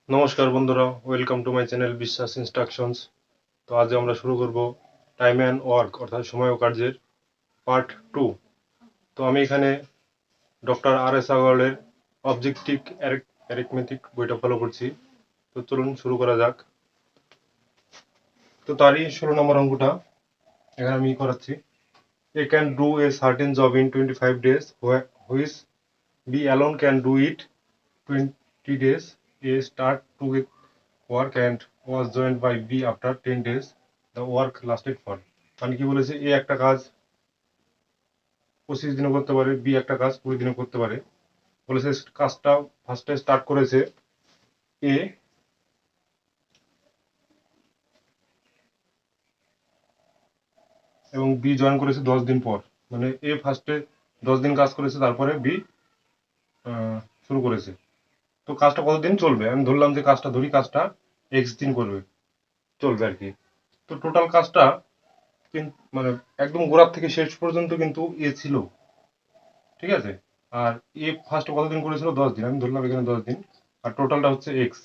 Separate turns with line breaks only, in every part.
নমস্কার বন্ধুরা, welcome to my channel বিশ্বাস ইনস্ট্রাকশনস। তো আজ আমরা শুরু করব টাইম অ্যান্ড ওয়ার্ক অর্থাৎ সময় ও কার্যের পার্ট 2। তো আমি এখানে ডক্টর আর.এস. আগরওয়ালের অবজেক্টিভ অ্যারিথমেটিক বইটা ফলো করছি। তো চলুন শুরু করা যাক। তো তারই 16 নম্বর অঙ্কটা এখানে আমি করাচ্ছি। A can do a certain job in 25 days which B alone can do it 20 days. A start to with work and was joined by B after 10 days. The work lasted for, মানে কি বলেছে, এ একটা কাজ 25 দিনে করতে পারে, B একটা কাজ 20 দিনে করতে পারে। বলেছে কাজটা ফার্স্টে স্টার্ট করেছে এ, এবং বি জয়েন করেছে 10 দিন পর। মানে এ ফার্স্টে 10 দিন কাজ করেছে, তারপরে বি শুরু করেছে। তো কাজটা কতদিন চলবে, আমি ধরলাম যে কাজটা এক্স দিন করবে, চলবে আর কি। তো টোটাল কাজটা মানে একদম গোড়ার থেকে শেষ পর্যন্ত কিন্তু এ ছিল, ঠিক আছে। আর এ ফার্স্ট কতদিন করেছিল, 10 দিন, আমি ধরলাম এখানে 10 দিন, আর টোটালটা হচ্ছে এক্স।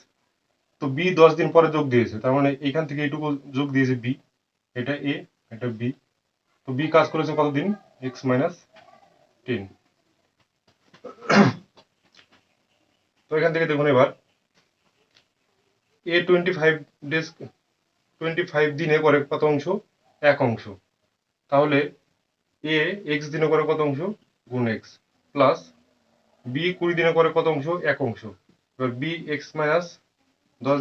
তো বি 10 দিন পরে যোগ দিয়েছে, তার মানে এখান থেকে এইটুকু যোগ দিয়েছে বি, এটা এ, এটা বি। তো বি কাজ করেছে কতদিন, x-10। তো এখান থেকে দেখুন এবার, এ 25 ডেজ 25 দিনে করে কত অংশ, এক অংশ। তাহলে এ এক্স দিনে করে কত অংশ, গুণ এক্স, প্লাস বি 20 দিনে করে কত অংশ, এক অংশ। এবার বি x-10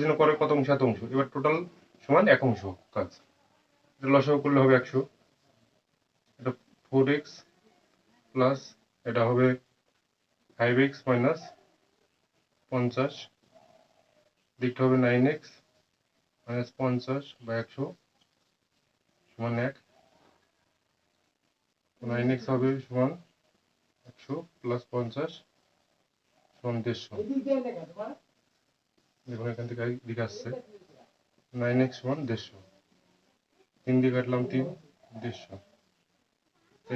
দিনে করে কত অংশ, এত অংশ। এবার টোটাল সমান এক অংশ কাজ। এটা লসাগু করলে হবে 100, এটা 4x প্লাস এটা হবে 5x মাইনাস 50, দিকটা হবে 9x মাইনাস 50 বা 100 সমান 1। 9x হবে সমান 100 প্লাস 50 সমান 150। দেখুন এখান থেকে দিকে আসছে 9x সমান 150, 3 দিয়ে কাটলাম 3, 150।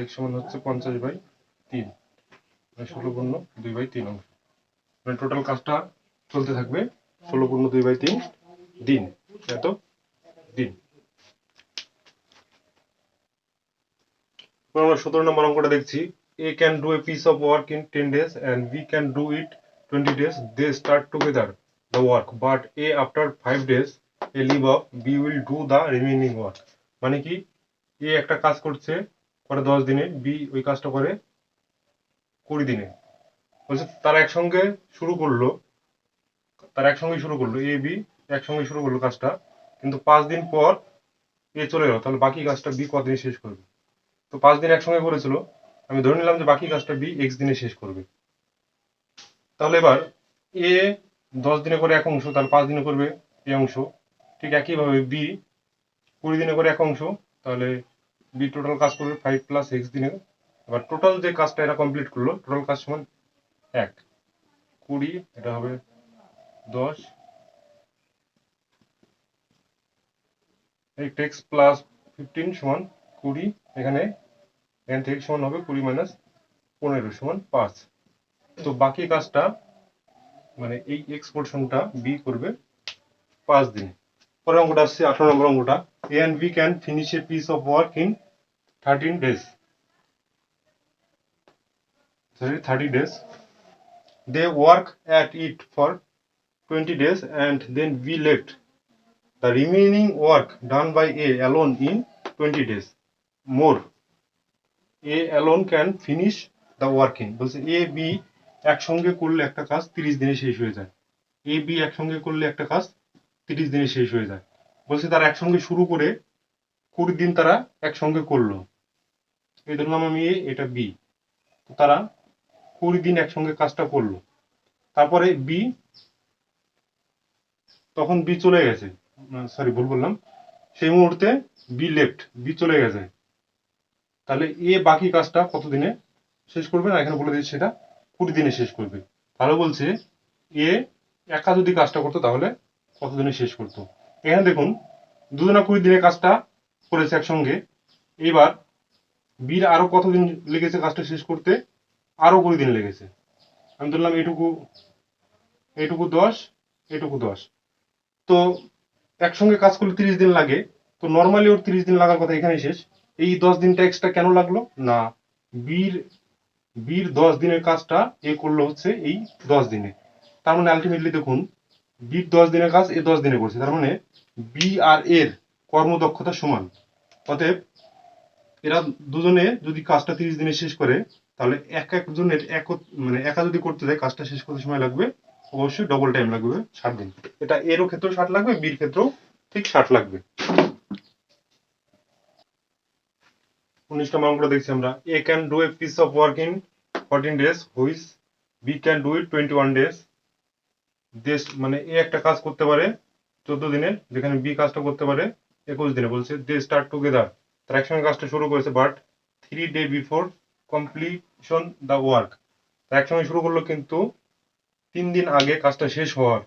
x সমান হচ্ছে 50/3, মানে 16×2/3 অংশ। মানে টোটাল কাজটা চলতে থাকবে 16×2/3 দিন, এত দিন। আমরা 17 নম্বর অঙ্কটা দেখছি। A can do a piece of work in 10 days and B can do it 20 days. They start together the work, but A after 5 days a leave off, B will do the remaining work. মানে কি, এ একটা কাজ করছে করে 10 দিনে, B ওই কাজটা করে 20 দিনে। বলছে তারা একসঙ্গে শুরু করলো, এ বি একসঙ্গে শুরু করলো কাজটা, কিন্তু 5 দিন পর এ চলে গেল, তাহলে বাকি কাজটা বি কতদিনে শেষ করবে। তো 5 দিন একসঙ্গে করেছিল, আমি ধরে নিলাম যে বাকি কাজটা বি এক্স দিনে শেষ করবে। তাহলে এবার এ 10 দিনে করে এক অংশ, তাহলে 5 দিনে করবে এ অংশ। ঠিক একইভাবে বি 20 দিনে করে এক অংশ, তাহলে বি টোটাল কাজ করবে 5 প্লাস এক্স দিনে। এবার টোটাল যে কাজটা এরা কমপ্লিট করলো, টোটাল কাজ সমান 1, 20, এটা হবে 10, 8x প্লাস 15 সমান 20। এখানে থেকে সমান হবে 20 মাইনাস 15 সমান 5। তো বাকি কাজটা মানে এই এক্স পোর্শনটা বি করবে 5 দিনে। পরের অঙ্কটা আসছে 18 নম্বর অঙ্কটা। A and B can finish a piece of work in 13 days, 30 days. They work at it for 20 days and then B left the remaining work done by A alone in 20 days more. A alone can finish the work in, বলছে এ B একসঙ্গে করলে একটা কাজ 30 দিনে শেষ হয়ে যায়। এ B একসঙ্গে করলে একটা কাজ 30 দিনে শেষ হয়ে যায়। বলছে তারা একসঙ্গে শুরু করে 20 দিন তারা একসঙ্গে করলো। এই ধরলাম আমি এ, এটা বি। তারা 20 দিন একসঙ্গে কাজটা করলো, তারপরে বি, তখন বি চলে গেছে, সরি ভুল বললাম, সেই মুহূর্তে বি চলে গেছে। তাহলে এ বাকি কাজটা কত দিনে শেষ করবে, না এখানে বলে দিচ্ছি সেটা 20 দিনে শেষ করবে। তাহলে বলছে এ একা যদি কাজটা করতো তাহলে কতদিনে শেষ করতো। এখানে দেখুন দুজনা 20 দিনে কাজটা করেছে একসঙ্গে। এইবার বির আরো কতদিন লেগেছে কাজটা শেষ করতে, আরো 20 দিন লেগেছে। আমি ধরলাম এটুকু এইটুকু 10, এইটুকু 10। তো একসঙ্গে কাজ করলে 30 দিন লাগে। তো নর্মালি ওর 30 দিন লাগার কথা, এখানে শেষ। এই 10 দিনটা এক্সট্রা কেন লাগলো না, বির বির 10 দিনের কাজটা এ করলো হচ্ছে এই 10 দিনে। তার মানে আলটিমেটলি দেখুন, বির 10 দিনের কাজ এ 10 দিনে করছে, তার মানে বি আর এর কর্মদক্ষতা সমান। অতএব এরা দুজনে যদি কাজটা 30 দিনে শেষ করে, তাহলে এক একজনের মানে একা যদি করতে যায়, কাজটা শেষ করতে সময় লাগবে অবশ্যই ডবল টাইম লাগবে 60 দিন। এটা এরও ক্ষেত্রেও 60 লাগবে, বির ক্ষেত্রেও ঠিক 60 লাগবে। 19 নম্বর অঙ্কটা দেখছি আমরা, A can do a piece of work in 14 days which B can do it 21 days। দেশ মানে এ একটা কাজ করতে পারে 14 দিনে, যেখানে বি কাজটা করতে পারে 21 দিনে। বলছে দে স্টার্ট টুগেদার, তারা একসঙ্গে কাজটা শুরু করেছে, but 3 days before completion the work. তারা একসঙ্গে শুরু করলো, কিন্তু 3 দিন আগে কাজটা শেষ হওয়ার,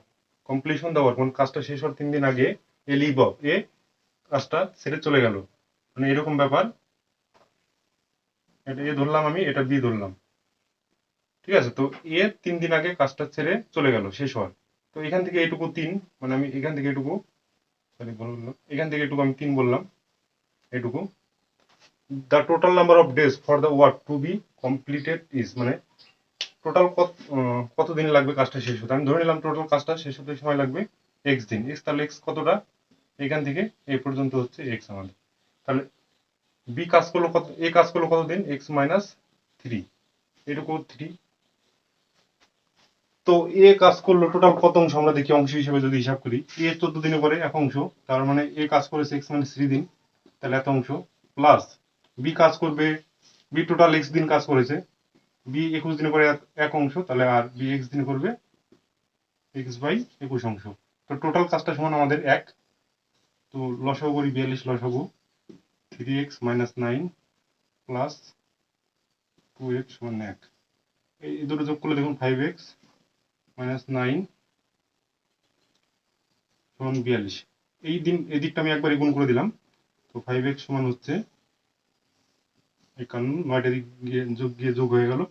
কমপ্লিশন দ্য ওয়ার্ক মানে কাজটা শেষ হওয়ার 3 দিন আগে এ লিভ অফ, এ কাজটা ছেড়ে চলে গেল। মানে এরকম ব্যাপার। এটা এ ধরলাম আমি, এটা বি ধরলাম, ঠিক আছে। তো এ 3 দিন আগে কাজটা ছেড়ে চলে গেল শেষ হওয়ার। তো এখান থেকে এইটুকু 3, মানে আমি এখান থেকে এটুকু, সরি বললাম, এখান থেকে এটুকু আমি 3 বললাম, এটুকু। The total number of days for the work to be completed is, মানে টোটাল কতদিন লাগবে কাজটা শেষ হতে। আমি ধরে নিলাম টোটাল কাজটা শেষ হতে সময় লাগবে এক্স দিন। এক্স, তাহলে এক্স কতটা, এখান থেকে এই পর্যন্ত হচ্ছে এক্স আমাদের। তাহলে বি কাজ করলো কত, এ কাজ করলো কতদিন, এক্স মাইনাস 3, এটুকু 3। তো এ কাজ করলো টোটাল কত অংশ আমরা দেখি, অংশ হিসেবে যদি হিসাব করি, এ 14 দিনে করে 1 অংশ, তার মানে এ কাজ করেছে এক্স মাইনাস 3 দিন, তাহলে এত অংশ। প্লাস বি কাজ করবে, বি টোটাল এক্স দিন কাজ করেছে, বি 21 দিনে করে 1 অংশ, তাহলে আর বি এক্স দিনে করবে এক্স বাই 21 অংশ। তো টোটাল কাজটা সমান আমাদের 1। তো লসাগু করি, 42 লসাগু, 3x মাইনাস 9 প্লাস 2x সমান 1। এই দুটো যোগ করলে দেখুন 5x মাইনাস 9 সমান 42। এই দিকটা আমি একবারই গুণ করে দিলাম। তো 5x সমান হচ্ছে 51, 9টা দিক গিয়ে যোগ হয়ে গেল,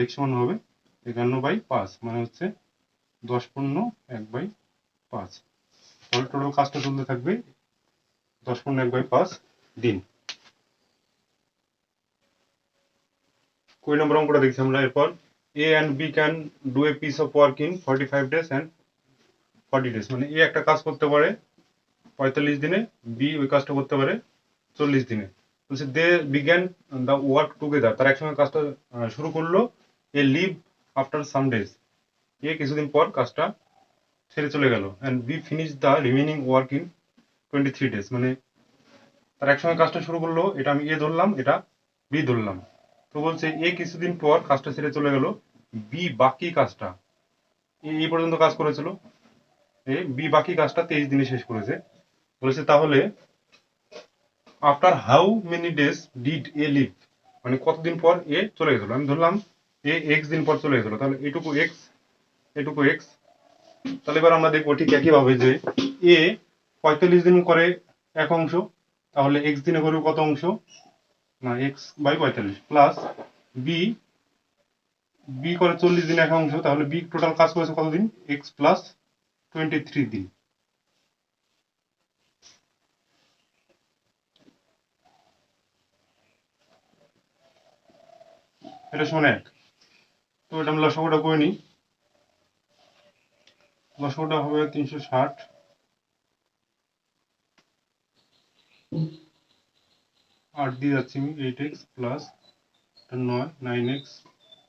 x সমান হবে 51/5, মানে হচ্ছে 10^1/5। তাহলে টোটাল কাজটা চলতে থাকবে 10^1/5 দিন। 20 নম্বর অঙ্কটা দেখছি আমরা এরপর, A and B can do a piece of work in 45 days and 40 days। মানে এ একটা কাজ করতে পারে 45 দিনে, বি ওই কাজটা করতে পারে 40 দিনে। বলছে they began the work together, তারা একসঙ্গে কাজটা শুরু করলো, A leave after some days, A কিছুদিন পর কাজটা ছেড়ে চলে গেল, and B finish the remaining work in 23 days। মানে তারা একসঙ্গে কাজটা শুরু করলো, এটা আমি এ ধরলাম, এটা বি ধরলাম। তো বলছে এ কিছুদিন পর কাজটা ছেড়ে চলে গেল, বি বাকি কাজটা, এই পর্যন্ত কাজ করেছিল, এ বি বাকি কাজটা 23 দিনে শেষ করেছে। বলেছে তাহলে after how many days did A leave, মানে কতদিন পর এ চলে গেছিল। আমি ধরলাম এ এক্স দিন পর চলে গেছিল, তাহলে এটুকু এক্স, এটুকু এক্স। তাহলে এবার আমরা দেখবো ঠিক একইভাবে যে এ 45 দিন করে 1 অংশ, তাহলে এক্স দিনে করবে কত অংশ, না x by 45, plus B, B করে 40 দিন 1 অংশ, তাহলে বি টোটাল কাজ করেছে কতদিন, এক্স প্লাস 23 দিন। এটা সমান 1। তো এটা আমি লসাগুটা করে নিই, লসাগুটা হবে 360, 8 দিয়ে যাচ্ছি আমি, 8x প্লাস 9, 9x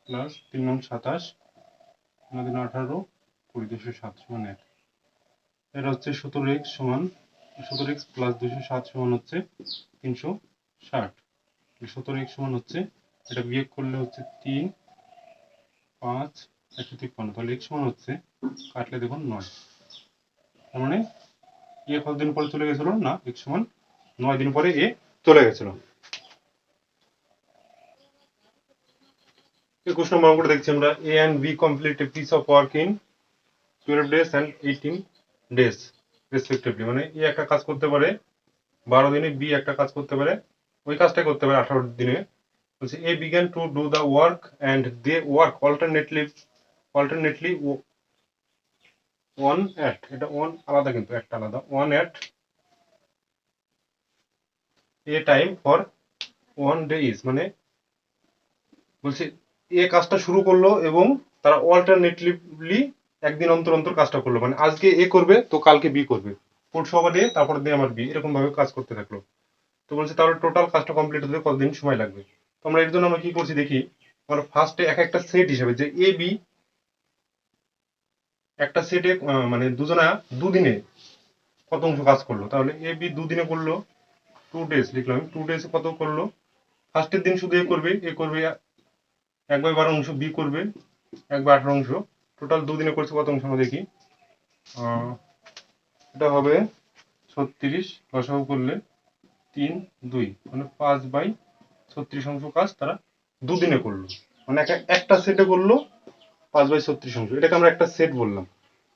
প্লাস 3 9 27, 9 18, 20, 207 সমান 1। এটা হচ্ছে 17x সমান, 17x প্লাস 207 সমান হচ্ছে 360। 17x সমান হচ্ছে, এটা বিয়োগ করলে হচ্ছে 3 5 153, তাহলে x সমান হচ্ছে, কাটলে দেখুন 9। তার মানে এ কতদিন পরে চলে গেছিল, না x সমান 9 দিন পরে এ চলে গেছিল। 21 নম্বর অঙ্কটা দেখছি আমরা, A and B complete a piece of work in 12 days and 18 days respectively. মানে এ একটা কাজ করতে পারে 12 দিনে, বি একটা কাজ করতে পারে, ওই কাজটাই করতে পারে 18 দিনে। বলছে A began to do the work and they work alternately one at, এটা ওয়ান আলাদা কিন্তু একটা আলাদা, one at a time for one day is, মানে বলছে এ কাজটা শুরু করলো এবং তারা অল্টারনেটিভলি একদিন অন্তর অন্তর কাজটা করলো, মানে আজকে এ করবে তো কালকে বি করবে, পরশু আবার এ, তারপর দিয়ে আমার বি, এরকম ভাবে কাজ করতে থাকলো। তো বলছে তাহলে টোটাল কাজটা কমপ্লিট হতে কতদিন সময় লাগবে। তো আমরা এর জন্য আমরা কি করছি দেখি, আমরা ফার্স্টে এক একটা সেট হিসেবে যে এ বি একটা সেটে মানে দুজনা দুদিনে কত অংশ কাজ করলো, তাহলে এ বি দুদিনে করলো 2 ডেজ, লিখলাম 2 ডেজ কত করলো, ফার্স্টের দিন শুধু এ করবে 1/12 অংশ, বি করবে 1/18 অংশ, টোটাল দুদিনে করছে কত অংশ আমরা দেখি। এটা হবে 36, লসাগু করলে 3 2, মানে 5/36 অংশ কাজ তারা দুদিনে করলো, মানে একটা সেটে করলো 5/36 অংশ, এটাকে আমরা একটা সেট বললাম।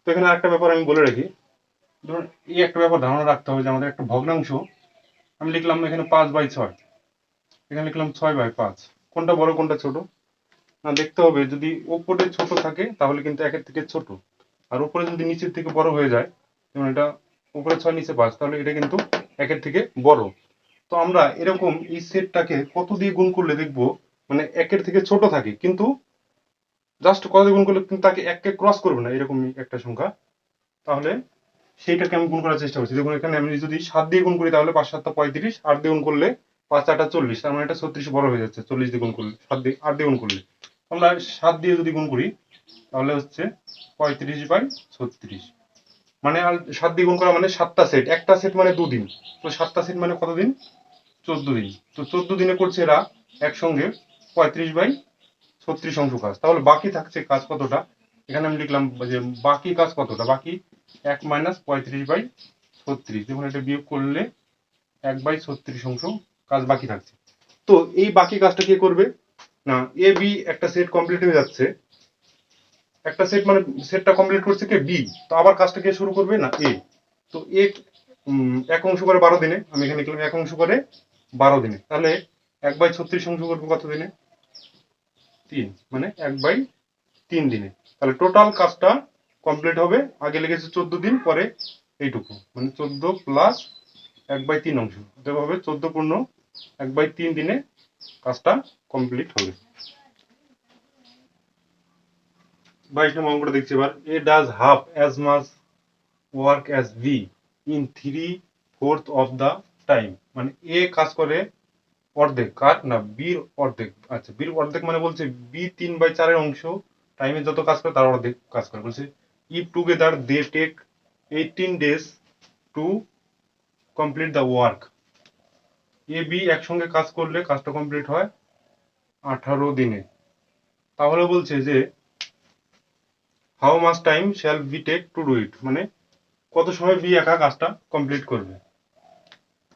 তো এখানে আরেকটা ব্যাপার আমি বলে রাখি, ধরুন এই একটা ব্যাপার ধারণা রাখতে হবে যে আমাদের একটা ভগ্নাংশ, আমি লিখলাম এখানে 5/6, এখানে লিখলাম 6/5, কোনটা বড় কোনটা ছোট না দেখতে হবে, যদি ওপরে ছোট থাকে তাহলে কিন্তু একের থেকে ছোট, আর উপরে যদি নিচের থেকে বড় হয়ে যায়, যেমন এটা উপরে 6 নিচে 5, তাহলে এটা কিন্তু একের থেকে বড়। তো আমরা এরকম এই সেটটাকে কত দিয়ে গুণ করলে দেখবো মানে একের থেকে ছোট থাকে, কিন্তু জাস্ট কত দিয়ে গুণ করলে কিন্তু তাকে এককে ক্রস করবে না এরকম একটা সংখ্যা, তাহলে সেইটাকে আমি গুণ করার চেষ্টা করছি। দেখুন এখানে আমি যদি 7 দিয়ে গুণ করি তাহলে 5 7 35, 8 দিয়ে গুণ করলে 5 8 40, তার মানে এটা 36 বড় হয়ে যাচ্ছে, 40 দিয়ে গুণ করলে, 8 দিয়ে গুণ করলে আমরা 7 দিয়ে যদি গুণ করি তাহলে হচ্ছে 35/36, মানে 7 দিয়ে গুণ করা মানে 7টা সেট, একটা সেট মানে 2 দিন, তো 7টা সেট মানে কতদিন, 14 দিন। তো 14 দিনে করছে এরা একসঙ্গে 35/36 অংশ কাজ, তাহলে বাকি থাকছে কাজ কতটা, এখানে আমি লিখলাম যে বাকি কাজ কতটা, বাকি 1 - 35/36, দেখুন এটা বিয়োগ করলে 1/36 অংশ কাজ বাকি থাকছে। তো এই বাকি কাজটা কে করবে না, এ বি একটা সেট কমপ্লিট হয়ে যাচ্ছে, একটা সেট মানে সেটটা কমপ্লিট করছে কে বি, তো আবার কাজটা কে শুরু করবে না এ। তো এ 1 অংশ করে 12 দিনে, আমি এখানে লিখলাম 1 অংশ করে 12 দিনে, তাহলে 1/36 অংশ করবো কত দিনে, 3, মানে 1/3 দিনে, তাহলে টোটাল কাজটা কমপ্লিট হবে, আগে লেগেছে 14 দিন, পরে এইটুকু, মানে 14 প্লাস 1/3 অংশ, এটা হবে 14 পূর্ণ 1/3 দিনে কাজটা কমপ্লিট হবে। 22 নম্বর অঙ্কটা দেখছি এবার, এ does half as much work as be in 3/4 of the time, মানে এ কাজ করে অর্ধেক, কার না বির অর্ধেক, আচ্ছা বির অর্ধেক মানে বলছে বি 3/4 অংশ টাইমে যত কাজ করে তার অর্ধেক কাজ করে, বলছে if together they take 18 days to complete the work, A B একসঙ্গে কাজ করলে কাজটা কমপ্লিট হয় 18 দিনে, তাহলে বলছে যে how much time shall B take to do it, মানে কত সময় বি একা কাজটা কমপ্লিট করবে।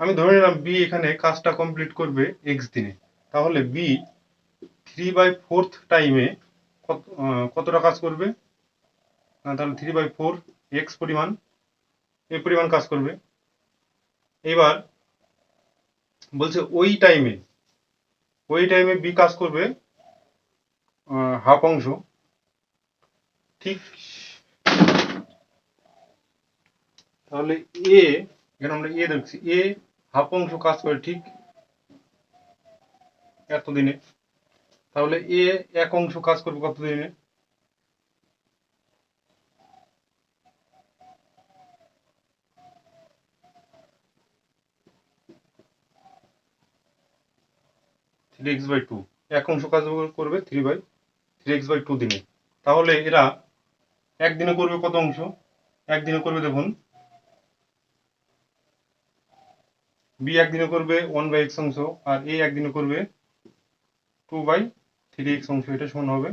আমি ধরে নিলাম বি এখানে কাজটা কমপ্লিট করবে এক্স দিনে, তাহলে বি 3/4 টাইমে কতটা কাজ করবে না, তাহলে 3/4 এক্স পরিমাণ, এই পরিমাণ কাজ করবে। এবার বলছে ওই টাইমে বি কাজ করবে হাফ অংশ, ঠিক তাহলে এ, এখানে আমরা এ দেখছি, এ হাফ অংশ কাজ করে ঠিক এতদিনে, তাহলে এ 1 অংশ কাজ করবে কত দিনে, 3x/2, 1 অংশ কাজ করবে 3x/2 দিনে, তাহলে এরা একদিনে করবে কত অংশ, একদিনে করবে দেখুন বি একদিনে করবে 1/x অংশ, আর এ একদিনে করবে 2/3x অংশ, এটা সমান হবে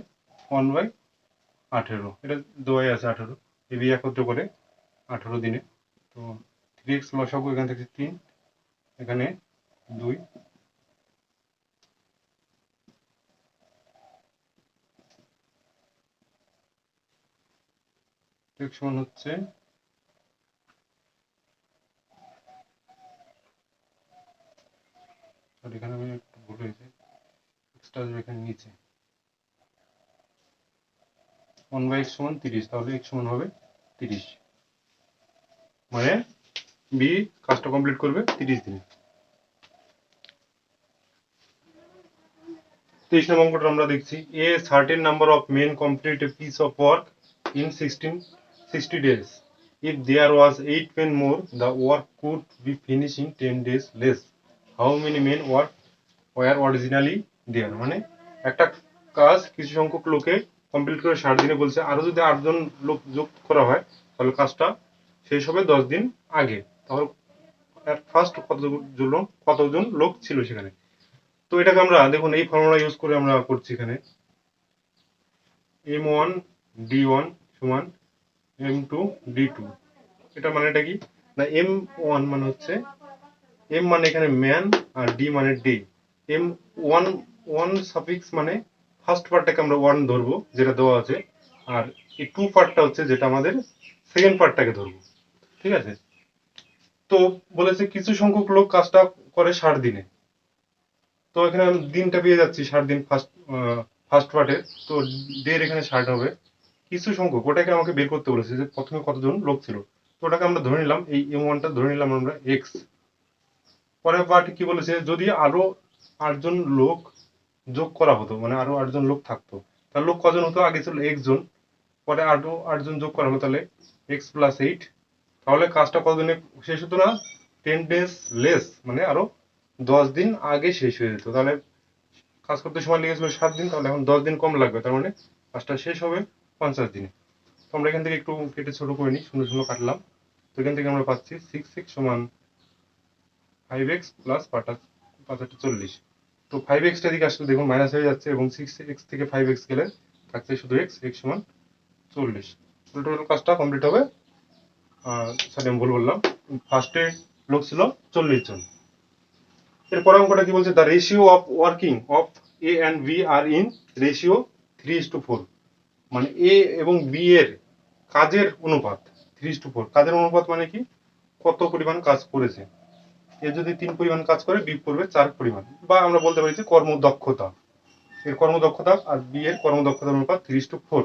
1/18, এটা দেওয়াই আছে 18, এ বি একত্র করে 18 দিনে। তো 3x লসাগু এখান থেকে 3, এখানে 2, x সমান হচ্ছে, আর এখানে আমি একটু ভুল হয়েছে, এক্সটা আসবে এখানে নিচে, 1/x সমান 30, তাহলে x সমান হবে 30, মানে বি কাজটা কমপ্লিট করবে 30 দিনে। 23 নম্বর অঙ্কটা আমরা দেখছি, a certain number of men complete a piece of work in 60 days. If there was 8 men more, the work could be finished in 10 days less. How many men were originally there? মানে একটা কাজ কিছু সংখ্যক লোকে complete করে 60 দিনে বলছে, আরো যদি 8 জন লোক যোগ করা হয় তাহলে কাজটা শেষ হবে 10 দিন আগে। তাহলে ফার্স্ট কতজন লোক ছিল সেখানে। তো এটাকে আমরা দেখুন এই ফর্মুলা ইউজ করে আমরা করছি এখানে, m1 d1 সমান m2 d2। এটা মানে এটা কি না, m1 মানে হচ্ছে, m মানে এখানে ম্যান আর d মানে ডে। m1 সাফিক্স মানে ফার্স্ট পার্টটাকে আমরা 1 ধরবো যেটা দেওয়া আছে, আর এই 2 পার্টটা হচ্ছে যেটা আমাদের সেকেন্ড পার্টটাকে ধরবো, ঠিক আছে। তো বলেছে কিছু সংখ্যক লোক কাজটা করে 60 দিনে। তো এখানে আমি দিনটা পেয়ে যাচ্ছি 60 দিন ফার্স্ট পার্টে, তো ডের এখানে 60 হবে। কিছু সংখ্যক ওটাকে আমাকে বের করতে বলেছে যে প্রথমে কতজন লোক ছিল, তো ওটাকে আমরা ধরে নিলাম, এই m1টা ধরে নিলাম আমরা x। পরের পার্ট কি বলেছে, যদি আরো 8 জন লোক যোগ করা হতো, মানে আরো 8 জন লোক থাকতো, তাহলে লোক কজন হতো, আগে ছিল x জন, পরে আরো 8 জন যোগ করা হলো, তাহলে x + 8, তাহলে কাজটা কতদিনে শেষ হতো না, 10 days লেস, মানে আরো 10 দিন আগে শেষ হয়ে যেত। তাহলে কাজ করতে সময় লেগেছিল 7 দিন, তাহলে এখন 10 দিন কম লাগবে, তার মানে কাজটা শেষ হবে 50 দিনে। তো আমরা এখান থেকে একটু কেটে ছোট করে নিই, 0 0 কাটলাম। তো এখান থেকে আমরা পাচ্ছি 6x সমান 5x প্লাস 5 40। তো 5x টা দিকে আসলে দেখুন মাইনাস হয়ে যাচ্ছে, এবং 6x থেকে 5x গেলে থাকছে শুধু x সমান 40। টোটাল কাজটা কমপ্লিট হবে, সরি আমি ভুল বললাম, ফার্স্টে লোক ছিল 40 জন। এরপর অঙ্কটা কি বলছে, the ratio of working of A and B are in ratio 3:4, মানে এ এবং বি এর কাজের অনুপাত 3:4। কাজের অনুপাত মানে কি, কত পরিমাণ কাজ করেছে। এ যদি 3 পরিমাণ কাজ করে, বি করবে 4 পরিমাণ, বা আমরা বলতে পারি যে কর্মদক্ষতা, এর কর্মদক্ষতা আর বি এর কর্মদক্ষতার অনুপাত 3:4।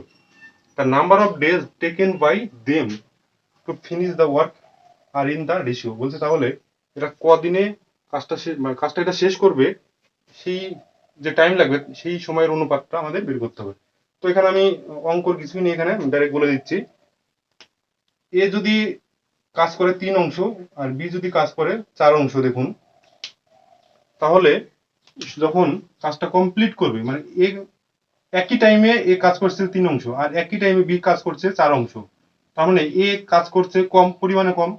The number of days taken by them to finish the work are in the ratio, বলছে তাহলে এটা কদিনে কাজটা মানে কাজটা এটা শেষ করবে, সেই যে টাইম লাগবে সেই সময়ের অনুপাতটা আমাদের বের করতে হবে। তো এখানে আমি অঙ্কর কিছুই নেই, এখানে ডাইরেক্ট বলে দিচ্ছি, এ যদি কাজ করে 3 অংশ আর বি যদি কাজ করে 4 অংশ, দেখুন তাহলে যখন কাজটা কমপ্লিট করবে, মানে এ একই টাইমে এ কাজ করছে 3 অংশ আর একই টাইমে বি কাজ করছে 4 অংশ, তার মানে এ কাজ করছে কম পরিমাণে কম,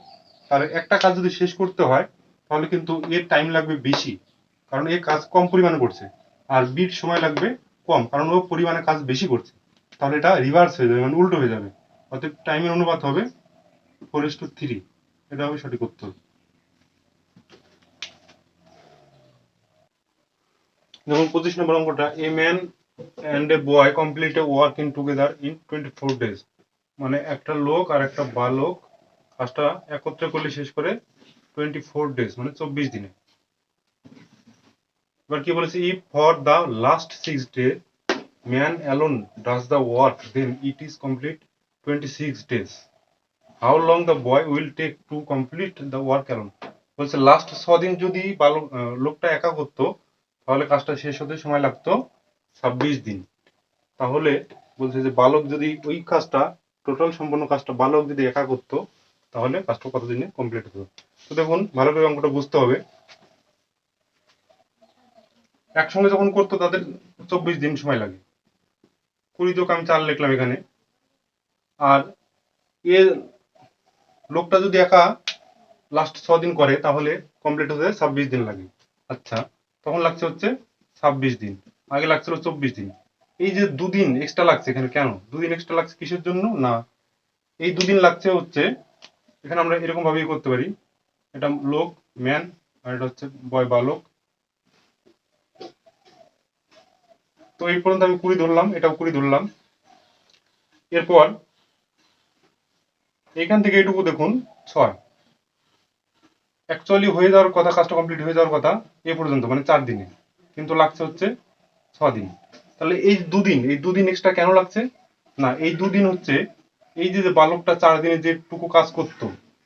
তাহলে একটা কাজ যদি শেষ করতে হয় তাহলে কিন্তু এর টাইম লাগবে বেশি, কারণ এ কাজ কম পরিমাণে করছে, আর বির সময় লাগবে কম, কারণ ও পরিমাণে কাজ বেশি করছে। তাহলে এটা রিভার্স হয়ে যাবে, মানে উল্টো হয়ে যাবে, অর্থাৎ টাইমের অনুপাত হবে 4:3। এটা হবে সঠিক উত্তর। যেমন 25 নম্বর অঙ্কটা, a man and a boy complete A work in together in 24 days, মানে একটা লোক আর একটা বালক কাজটা একত্রে করলে শেষ করে 24 days, মানে 24 দিনে। এবার কি বলেছে, if for the last 6 days man alone does the work then it is complete 26 days. How long the boy will take to complete the work alone, বলছে লাস্ট 6 দিন যদি লোকটা একা করতো তাহলে কাজটা শেষ হতে সময় লাগতো 26 দিন। তাহলে বলছে যে বালক যদি ওই কাজটা, টোটাল সম্পূর্ণ কাজটা বালক যদি একা করতো তাহলে কাজটা কতদিনে কমপ্লিট হতো। তো দেখুন ভালো করে অঙ্কটা বুঝতে হবে, একসঙ্গে যখন করতো তাদের 24 দিন সময় লাগে, 20 আমি 4 লিখলাম এখানে, আর এ লোকটা যদি একা লাস্ট 6 দিন করে তাহলে কমপ্লিট হতে 26 দিন লাগে। আচ্ছা, তখন লাগছে হচ্ছে 26 দিন, আগে লাগছিল 24 দিন। এই যে 2 দিন এক্সট্রা লাগছে এখানে, কেন 2 দিন এক্সট্রা লাগছে, কিসের জন্য না, এই 2 দিন লাগছে হচ্ছে, এখানে আমরা এরকম ভাবেই করতে পারি, এটা লোক ম্যান আর এটা হচ্ছে বয় বালক। তো এই পর্যন্ত আমি 20 ধরলাম, এটাও 20 ধরলাম। এরপর এখান থেকে এটুকু দেখুন 6, অ্যাকচুয়ালি হয়ে যাওয়ার কথা, কাজটা কমপ্লিট হয়ে যাওয়ার কথা এ পর্যন্ত, মানে 4 দিনে, কিন্তু লাগছে হচ্ছে 6 দিন। তাহলে এই 2 দিন, এই 2 দিন এক্সট্রা কেন লাগছে, না এই 2 দিন হচ্ছে এই যে বালকটা 4 দিনে যেটুকু কাজ করতো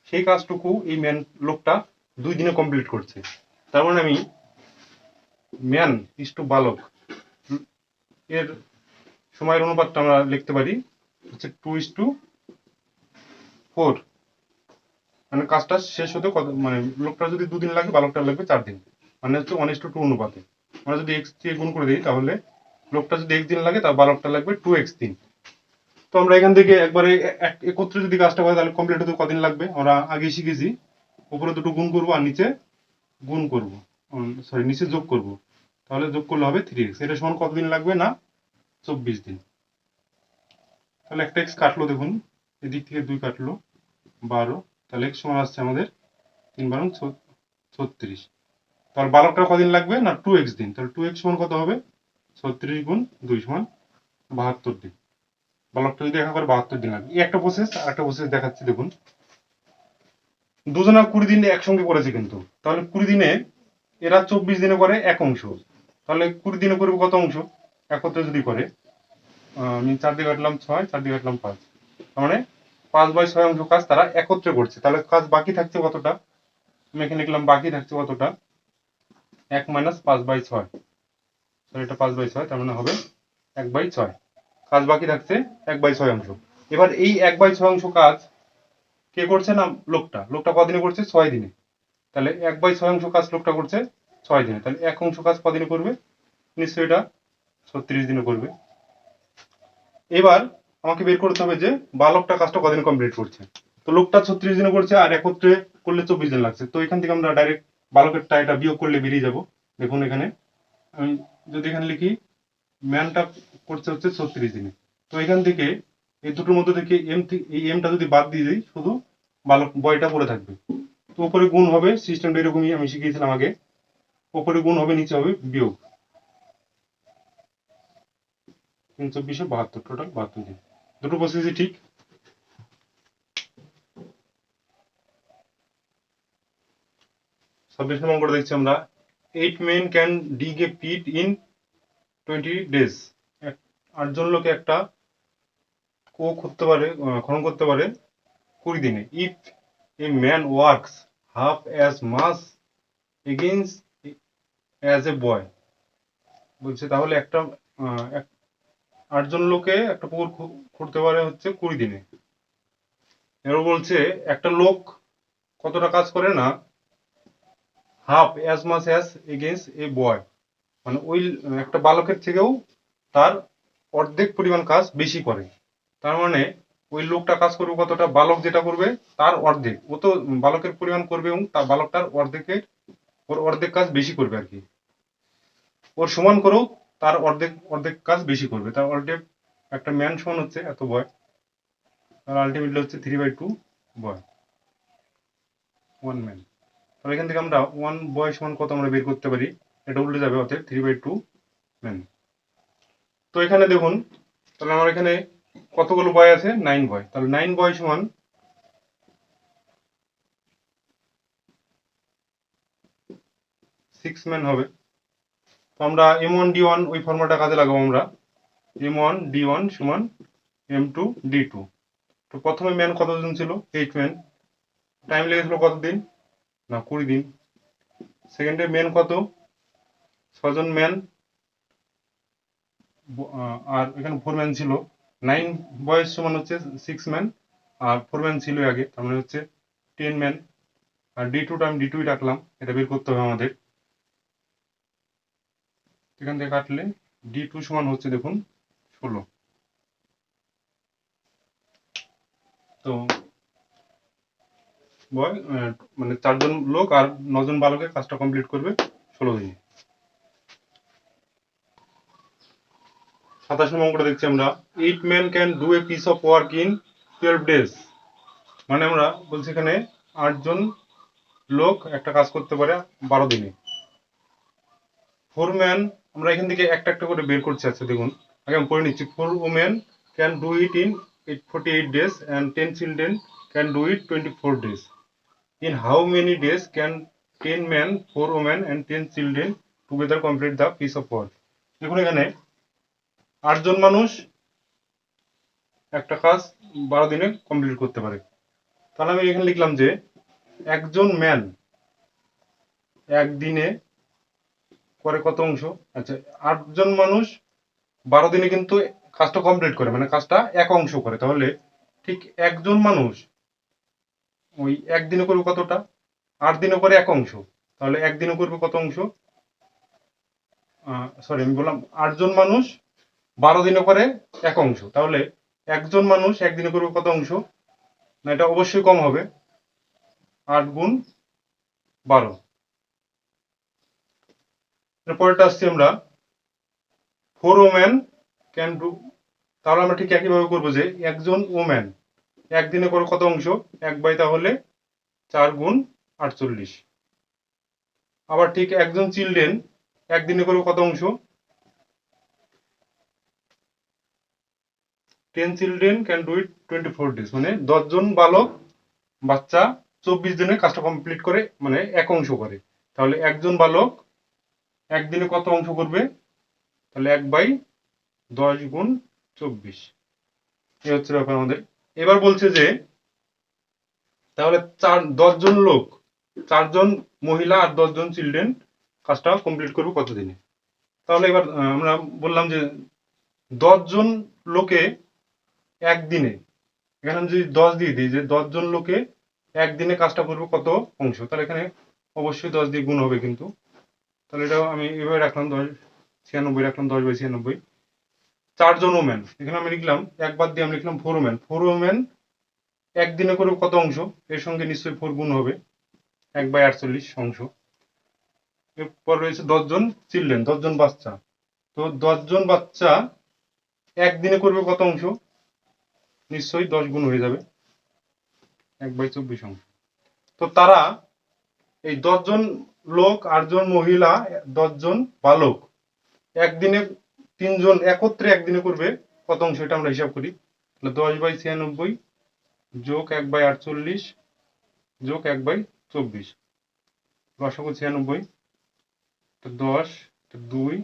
সেই কাজটুকু এই ম্যান লোকটা 2 দিনে কমপ্লিট করছে। তার মানে আমি ম্যান ইস টু বালক এর সময়ের অনুপাতটা আমরা লিখতে পারি হচ্ছে 2:4। মানে কাজটা শেষ হতে কত, মানে লোকটা যদি 2 দিন লাগে বালকটা লাগবে 4 দিন, মানে হচ্ছে 1:2 অনুপাতে। আমরা যদি x দিয়ে গুণ করে দিই তাহলে লোকটা যদি x দিন লাগে তার বালকটা লাগবে 2x দিন। তো আমরা এখান থেকে একবারে একত্রে যদি কাজটা করে তাহলে কমপ্লিট হতে কদিন লাগবে আমরা আগে শিখেছি। উপরে দুটো গুণ করব আর নিচে গুণ করব, সরি নিচে যোগ করব, তাহলে যোগ করলে হবে 3x। এটা সমান কতদিন লাগবে না 24 দিন। তাহলে একটা x কাটলো, দেখুন এদিক থেকে 2 কাটলো 12, তাহলে x সমান আসছে আমাদের 3×36। তাহলে বালকটা কদিন লাগবে না 2x দিন। তাহলে 2x সমান কত হবে 36 গুণ 2 সমান 72 দিন। বালকটা যদি একা করে 72 দিন লাগবে। এই একটা প্রসেস, আর একটা প্রসেস দেখাচ্ছি দেখুন। দুজনা 20 দিন একসঙ্গে করেছে কিন্তু, তাহলে 20 দিনে এরা 24 দিনে করে 1 অংশ, তাহলে 20 দিনে করবে কত অংশ একত্রে যদি করে। আমি 4 দিয়ে কাটলাম 6, 4 দিয়ে কাটলাম 5, তার মানে 5/6 অংশ কাজ তারা একত্রে করছে। তাহলে কাজ বাকি থাকছে কতটা, আমি এখানে লিখলাম বাকি থাকছে কতটা 1 - 5/6, তাহলে এটা 5/6, তার মানে হবে 1/6। কাজ বাকি থাকছে 1/6 অংশ। এবার এই 1/6 অংশ কাজ কে করছে না লোকটা। লোকটা কদিনে করছে 6 দিনে। তাহলে 1/6 অংশ কাজ লোকটা করছে 6 দিনে, তাহলে 1 অংশ কাজ কদিনে করবে, নিশ্চয়ই এটা 36 দিনে করবে। এবার আমাকে বের করতে হবে যে বালকটা কাজটা কদিন কমপ্লিট করছে। তো লোকটা 36 দিনে করছে আর একত্রে করলে 24 দিন লাগছে। তো এখান থেকে আমরা ডাইরেক্ট বালকেরটা এটা বিয়োগ করলে বেরিয়ে যাব। দেখুন এখানে আমি যদি এখানে লিখি ম্যানটা করছে হচ্ছে 36 দিনে, তো এখান থেকে এই দুটোর মধ্যে থেকে এই এমটা যদি বাদ দিয়ে দিই শুধু বালক বয়টা পড়ে থাকবে। তো উপরে গুণ হবে, সিস্টেমটা এরকমই আমি শিখিয়েছিলাম আগে। উপরে গুণ হবে, নিচে হবে বিয়োগ। 3/24 টোটাল 72 দিন। দুটো প্রসেসই ঠিক। 26 নম্বর করে দেখছি আমরা 8 men can dig a pit in 20 days। 8 জন লোকে একটা কুয়ো খুঁড়তে পারে, খনন করতে পারে 20 দিনে। If a man works half as much against as a boy. বলছে তাহলে একটা 8 জন লোকে একটা পুকুর খুঁড়তে পারে হচ্ছে 20 দিনে। এবার বলছে একটা লোক কতটা কাজ করে না half as much as against a boy, মানে ওই একটা বালকের থেকেও তার অর্ধেক পরিমাণ কাজ বেশি করে। তার মানে ওই লোকটা কাজ করবে কতটা, বালক যেটা করবে তার অর্ধেক। ও তো বালকের পরিমাণ করবে এবং তার বালকটার ওর অর্ধেক কাজ বেশি করবে আর কি। ওর সমান করেও তার অর্ধেক অর্ধেক কাজ বেশি করবে। তার অর্ধেক একটা ম্যান সমান হচ্ছে এত বয়, আর আলটিমেটলি হচ্ছে 3/2 বয় 1 ম্যান। তাহলে এখান থেকে আমরা 1 বয় সমান কত আমরা বের করতে পারি, এটা উল্টে যাবে, অর্থাৎ 3/2 ম্যান। তো এখানে দেখুন তাহলে আমার এখানে কতগুলো বয় আছে 9 বয়, তাহলে 9 বয় সমান 6 ম্যান হবে। তো আমরা M1D1 ওই ফর্মুলাটা কাজে লাগাবো আমরা। M1D1 সমান M2D2। তো প্রথমে ম্যান কতজন ছিল 8 ম্যান, টাইম লেগেছিল কতদিন না 20 দিন। সেকেন্ডে ম্যান কত 6 জন ম্যান, আর এখানে 4 ম্যান ছিল। 9 বয়স সমান হচ্ছে 6 ম্যান আর 4 ম্যান ছিল আগে, তার মানে হচ্ছে 10 ম্যান। আর D2টা আমি D2ই রাখলাম, এটা বের করতে হবে আমাদের। এখান থেকে কাটলে D2 সমান হচ্ছে দেখুন 16। তো বয় মানে 4 জন লোক আর 9 জন বালকের কাজটা কমপ্লিট করবে 16 দিনে। 27 নম্বর অঙ্কটা দেখছি আমরা 8 men can do a piece of work in 12 days। মানে আমরা বলছি এখানে 8 জন লোক একটা কাজ করতে পারে 12 দিনে। 4 men, আমরা এখান থেকে একটা একটা করে বের করছি। আচ্ছা দেখুন আগে আমি পড়ে নিচ্ছি। 4 women can do it in 48 days and 10 children can do it 24 days. In how many days can 10 men, 4 women and 10 children together complete the piece of work? দেখুন এখানে 8 জন মানুষ একটা কাজ 12 দিনে কমপ্লিট করতে পারে। তাহলে আমি এখানে লিখলাম যে একজন ম্যান একদিনে করে কত অংশ। আচ্ছা, 8জন মানুষ 12 দিনে কিন্তু কাজটা কমপ্লিট করে, মানে কাজটা এক অংশ করে। তাহলে ঠিক একজন মানুষ ওই একদিনে করবে কতটা? 8 দিনে করে এক অংশ। তাহলে একদিনে করবে কত অংশ? সরি, আমি বললাম 8জন মানুষ 12 দিনে করে এক অংশ। তাহলে একজন মানুষ একদিনে করবে কত অংশ? না, এটা অবশ্যই কম হবে, 8 গুণ 12। এরপরটা আসছি আমরা, 4 ওম্যান ক্যান ডু। তাহলে আমরা ঠিক একইভাবে করবো যে একজন ওম্যান একদিনে করে কত অংশ? 1/, তাহলে 4 গুণ 48। আবার ঠিক একজন চিলড্রেন একদিনে করে কত অংশ? 10 children can do it 24 days, মানে 10জন বালক বাচ্চা 24 দিনে কাজটা কমপ্লিট করে, মানে এক অংশ করে। তাহলে একজন বালক একদিনে কত অংশ করবে? তাহলে 1/10 গুণ 24। এই হচ্ছে ব্যাপার আমাদের। এবার বলছে যে তাহলে 10জন লোক, 4জন মহিলা আর 10জন চিলড্রেন কাজটা কমপ্লিট করবে কত দিনে? তাহলে এবার আমরা বললাম যে 10জন লোকে একদিনে, এখানে আমি যদি 10 দিয়ে দিই যে 10জন লোকে একদিনে কাজটা করবে কত অংশ, তাহলে এখানে অবশ্যই 10 দিয়ে গুণ হবে কিন্তু। তাহলে এটাও আমি এভাবে রাখলাম, 96 রাখলাম, 10/96। 4জন ওম্যান, এখানে আমি লিখলাম একবার দিয়ে আমি লিখলাম 4 ওম্যান। 4 ওম্যান একদিনে করবে কত অংশ? এর সঙ্গে নিশ্চয়ই 4 গুণ হবে, 1/48 অংশ। এরপর রয়েছে 10জন চিলড্রেন, 10জন বাচ্চা। তো 10জন বাচ্চা একদিনে করবে কত অংশ? নিশ্চয়ই 10 গুণ হয়ে যাবে, 1/24 অংশ। তো তারা এই 10জন লোক, 8জন মহিলা, 10জন বালক একদিনে, 3জন একত্রে একদিনে করবে কত অংশ? এটা আমরা হিসাব করি। তাহলে 10/96 যোগ 1/48 যোগ 1/24, লসাগু 96, 10, 2,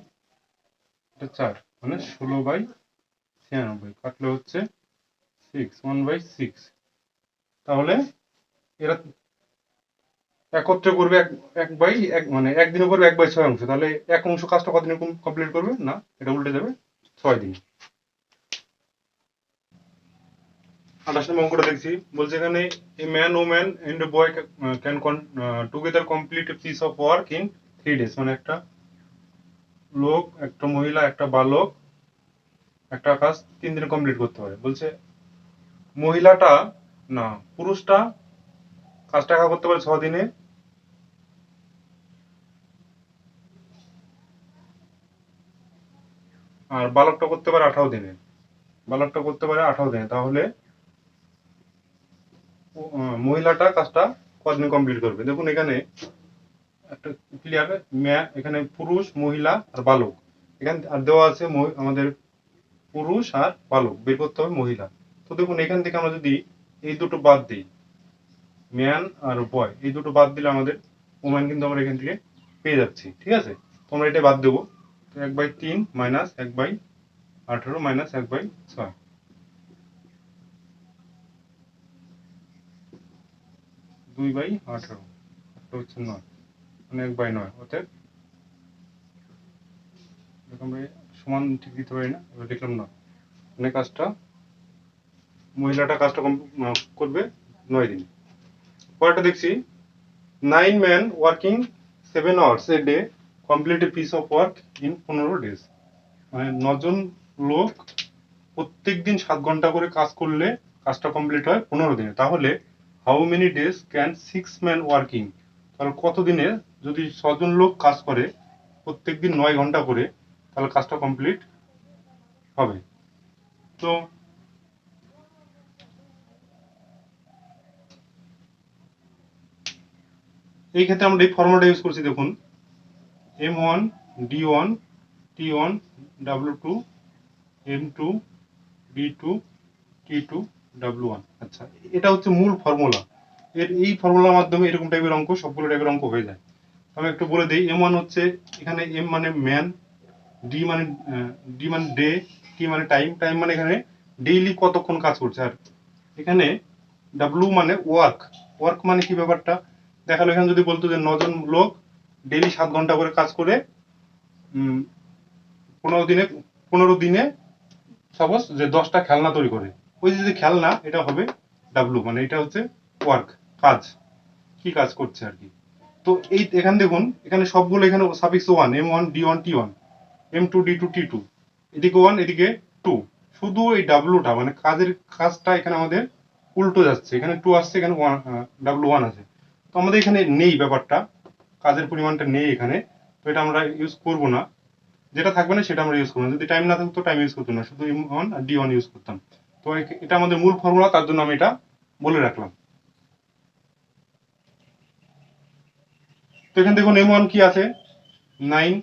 4, মানে 16/96, কাটলে হচ্ছে 6, 1/6। তাহলে এরা একত্রে করবে মানে একদিনে করবে 1/6 অংশ। তাহলে এক অংশ কাজটা কতদিনে কমপ্লিট করবে? না, এটা উল্টে যাবে, 6 দিন। 28 নম্বর অঙ্কটা দেখছি, বলছে এখানে a man woman and a boy can together complete a piece of work in 3 days, মানে একটা লোক, একটা মহিলা, একটা বালক একটা কাজ 3 দিনে কমপ্লিট করতে পারে। বলছে মহিলাটা, না, পুরুষটা কাজটা একা করতে পারে 6 দিনে, আর বালকটা করতে পারে 18 দিনে। বালকটা করতে পারে 18 দিনে। তাহলে মহিলাটা কাজটা কতদিন কমপ্লিট করবে? দেখুন এখানে একটা ক্লিয়ার, এখানে পুরুষ, মহিলা আর বালক, এখানে আর দেওয়া আছে আমাদের পুরুষ আর বালক, বের করতে হবে মহিলা। তো দেখুন এখান থেকে আমরা যদি এই দুটো বাদ দিই, ম্যান আর বয়, এই দুটো বাদ দিলে আমাদের ওম্যান কিন্তু আমরা এখান থেকে পেয়ে যাচ্ছি। ঠিক আছে, তো আমরা এটা বাদ দেবো। 1/3 মাইনাস 1/18 মাইনাস 1/6, 2/18, একটা হচ্ছে 9, মানে 1/9। অর্থাৎ আমরা সমান ঠিক দিতে পারি না, এবার দেখলাম না, মানে কাজটা মহিলাটা কাজটা করবে 9 দিন। পরেরটা দেখছি, 9 men working 7 hours a day complete a piece of work in 15 days, মানে 9জন লোক প্রত্যেকদিন 7 ঘন্টা করে কাজ করলে কাজটা কমপ্লিট হয় 15 দিনে। তাহলে how many days can 6 men working, তাহলে কত দিনে যদি 6জন লোক কাজ করে প্রত্যেকদিন 9 ঘন্টা করে, তাহলে কাজটা কমপ্লিট হবে? তো এই ক্ষেত্রে আমরা এই ফর্মুলাটা ইউজ করছি, দেখুন M1 D1 T1 W2 M2 B2 T2 W1। আচ্ছা, এটা হচ্ছে মূল ফর্মুলা। এই ফর্মুলার মাধ্যমে এরকম টাইপের অঙ্ক, সবগুলো টাইপের অঙ্ক হয়ে যায়। আমি একটু বলে দিই, M1 হচ্ছে, এখানে M মানে ম্যান, ডি মানে ডে, টি মানে টাইম, টাইম মানে এখানে ডেইলি কতক্ষণ কাজ করছে, আর এখানে ডাব্লু মানে ওয়ার্ক। ওয়ার্ক মানে কি ব্যাপারটা দেখালো। এখানে যদি বলতো যে 9 জন লোক ডেইলি 7 ঘন্টা করে কাজ করে 15 দিনে সাপোজ যে 10টা খেলনা তৈরি করে, ওই যে খেলনা, এটা হবে ডাব্লু, মানে এটা হচ্ছে ওয়ার্ক, কাজ, কি কাজ করছে আর কি। তো এই এখানে দেখুন, এখানে সবগুলো এখানে suffix 1, M1 D1 T1, M2 D2 T2, এদিকে 1 এদিকে 2, শুধু এই ডাব্লুটা মানে কাজটা এখানে আমাদের উল্টো যাচ্ছে। এখানে 2 আসছে, এখানে W1 আছে। তো আমাদের এখানে নেই ব্যাপারটা, কাজের পরিমাণটা নেই এখানে, তো এটা আমরা ইউজ করব না। যেটা থাকবে না সেটা আমরা ইউজ করবো না। যদি টাইম না থাকতো টাইম ইউজ করতাম না, শুধু M1 আর D1 ইউজ করতাম। তো এটা আমাদের মূল ফর্মুলা, তার জন্য আমি এটা বলে রাখলাম। তো এখানে দেখুন M1 কি আছে 9,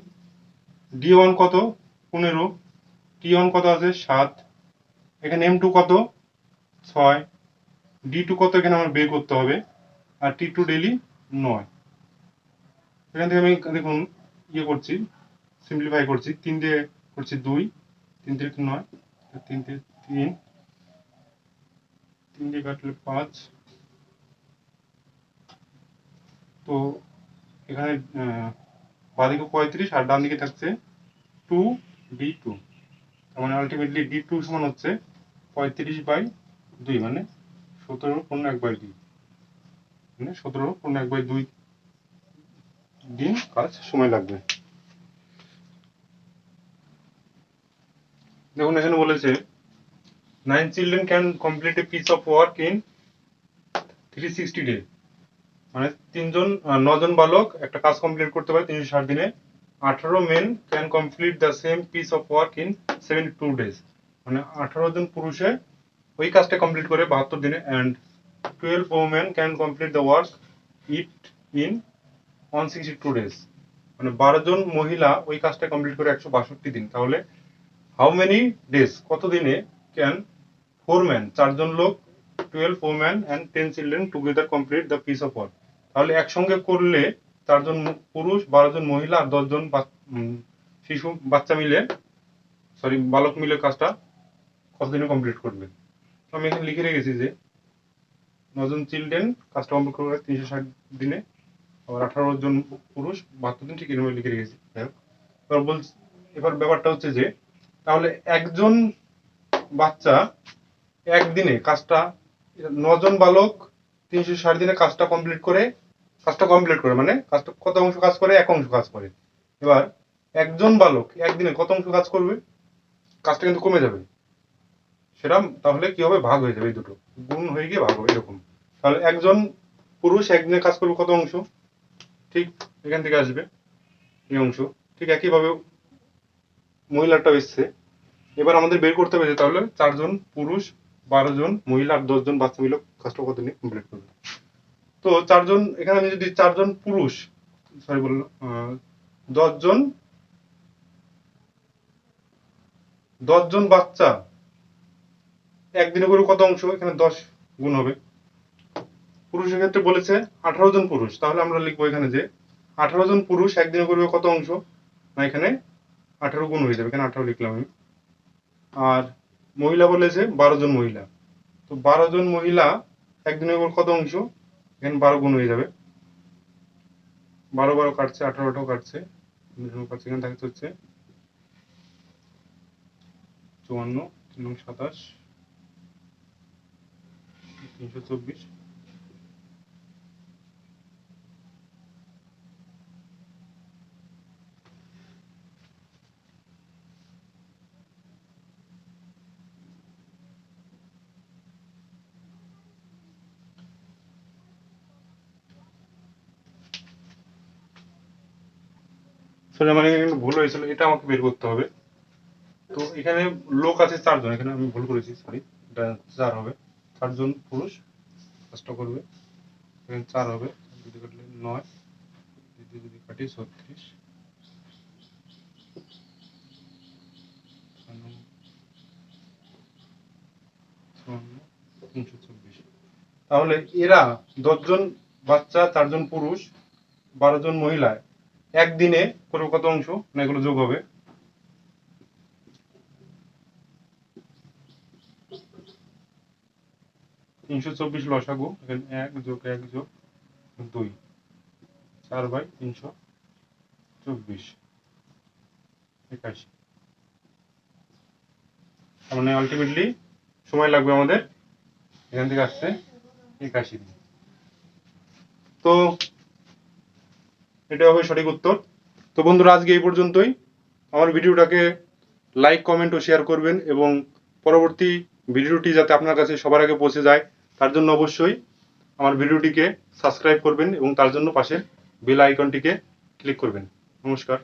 D1 কত 15, T1 কত আছে 7, এখানে M2 কত 6, D2 কত এখানে আমার বের করতে হবে, আর T2 ডেইলি 9। এখান থেকে আমি দেখুন ইয়ে করছি, সিম্পলিফাই করছি, 3 দিয়ে করছি 2, 3 থেকে 9, 3 থেকে 3, 3 দিয়ে কাটলে 5। তো এখানে বাঁদিকে 35 আর ডান দিকে থাকছে 2D2, তার মানে আলটিমেটলি D2 সমান হচ্ছে 35/2, মানে 17/1/2, মানে 17/1/2 দিন কাজ সময় লাগবে। দেখুন এখানে বলেছে 9 children can complete a piece of work in 360 days, মানে 9 জন বালক একটা কাজ কমপ্লিট করতে পারে 360 দিনে। 18 men can complete the same piece of work in 72 days, মানে 18 জন পুরুষে ওই কাজটা কমপ্লিট করে 72 দিনে। and 12 women can complete the work it in 162 days, মানে 12 জন মহিলা ওই কাজটা কমপ্লিট করে 162 দিন। তাহলে হাউ মেনি ডেজ, কত দিনে, ক্যান 4 men 4 জন লোক, 12 women and 10 children together complete the piece of work, তাহলে একসঙ্গে করলে 4 জন পুরুষ, 12 জন মহিলা আর 10 জন শিশু বাচ্চা মিলে, সরি বালক মিলে কাজটা কতদিনে কমপ্লিট করবে। আমি এখানে লিখে রেখেছি যে 9 জন চিলড্রেন কাজটা কমপ্লিট করবে 360 দিনে, আবার 18 জন পুরুষ 72 দিন, ঠিক এরকম লিখে রেখেছি। এবার ব্যাপারটা হচ্ছে যে তাহলে একজন বাচ্চা একদিনে কাজটা, 9 জন বালক 360 দিনে কাজটা কমপ্লিট করে মানে কাজটা কত অংশ কাজ করে, 1 অংশ কাজ করে। এবার একজন বালক একদিনে কত অংশ কাজ করবে, কাজটা কিন্তু কমে যাবে। সেটা তাহলে কি হবে, ভাগ হয়ে যাবে, এই দুটো গুণ হয়ে গিয়ে ভাগ হবে এরকম। তাহলে একজন পুরুষ একদিনে কাজ করবে কত অংশ, ঠিক এখান থেকে আসবে এই অংশ। ঠিক একইভাবে মহিলাটা এসছে। এবার আমাদের বের করতে হবে যে তাহলে 4 জন পুরুষ, 12 জন মহিলা আর 10 জন বাচ্চা মিলে কাজটা কত দিনে কমপ্লিট করবে। তো 4 জন, এখানে আমি যদি 4 জন পুরুষ, সরি বললাম 10 জন, 10 জন বাচ্চা একদিনে করে কত অংশ, এখানে 10 গুণ হবে। পুরুষের ক্ষেত্রে বলেছে 18 জন পুরুষ, তাহলে আমরা লিখবো এখানে যে 18 জন পুরুষ একদিনে করবে কত অংশ, না এখানে 18 গুণ হয়ে যাবে, এখানে 18 লিখলাম আমি। আর মহিলা বলেছে 12 জন মহিলা, তো 12 জন মহিলা একদিনে করে কত অংশ, এখানে 12 গুণ হয়ে যাবে। 12 12 কাটছে, 18 কাটছে, এখানে থাকছে হচ্ছে 54, 3 27, 324। সরি আমার এখানে ভুল হয়েছিল, এটা আমাকে বের করতে হবে। তো এখানে লোক আছে 4 জন, এখানে আমি ভুল করেছি, সরি, এটা 4 হবে। 4 জন পুরুষ কাজটা করবে, এখানে 4 হবে, যদি কাটলে 9, যদি কাটি 36, 324। তাহলে এরা 10 জন বাচ্চা, 4 জন পুরুষ, 12 জন মহিলা একদিনে করবে কত অংশ, না এগুলো যোগ হবে। 324 লসাগু, এখানে 1 যোগ 1 যোগ 2, 4/324, 81। তার মানে আলটিমেটলি সময় লাগবে আমাদের এখান থেকে আসতে 81 দিন। তো এটা হবে সঠিক উত্তর। তো বন্ধুরা, আজকে এই পর্যন্তই। আমার ভিডিওটাকে লাইক, কমেন্ট ও শেয়ার করবেন এবং পরবর্তী ভিডিওটি যাতে আপনার কাছে সবার আগে পৌঁছে যায় তার জন্য অবশ্যই আমার ভিডিওটিকে সাবস্ক্রাইব করবেন এবং তার জন্য পাশের বেল আইকনটিকে ক্লিক করবেন। নমস্কার।